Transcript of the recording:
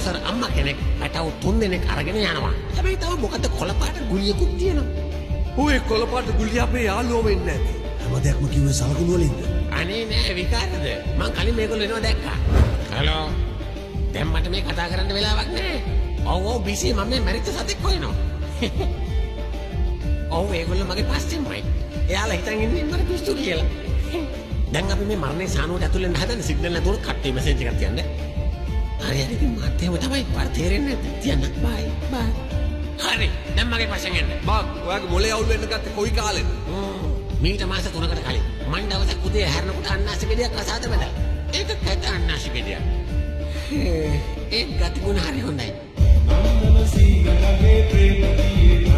Professor අම්මා කෙනෙක් පැටව 3 දෙනෙක් අරගෙන යනවා. හැබැයි තව මොකද කොළපාට ගුලියකුත් තියෙනවා. ඔය කොළපාට ගුලිය අපේ යාළුවෝ වෙන්නේ නැති. හැම දෙයක්ම කිව්වේ සලකුණු වලින්ද? අනේ නෑ විකාරද? මං කලින් මේගොල්ලෝ එනවා දැක්කා. හලෝ. දැන් මට මේ කතා කරන්න වෙලාවක් නෑ. ඔව් බිසි මම මේ මැරිච්ච සතෙක් හොයනවා. ඔව් ඒගොල්ලෝ මගේ පස්සෙන්මයි. එයාලා හිතන් ඉන්නේ මට පිස්සු කියලා. දැන් අපි මේ මරණේ සානුවට ඇතුල් වෙන්න හදන සිග්නල් නැතුව කට්ටිය මෙසේජ් එකක් තියන්න. හරි හරි ඉතින් මාත් එහෙම තමයි පාර තේරෙන්නේ නැද්ද? තියන්න. බයි බයි. හරි දැන් මගේ පස්සෙන් එන්න. බා ඔයාගේ මොලේ අවුල් වෙන්න ගත්තේ කොයි කාලෙද? මීට මාස 3කට කලින් මං දවසක් උදේ හැරෙනකොට අන්නාසි ගෙඩියක් අසාද බැලලා. ඒක කැත අන්නාසි ගෙඩියක්. ඒ ගතිගුණ හරි හොඳයි. නන්දන සීගලගේ ප්‍රේම ගීයේ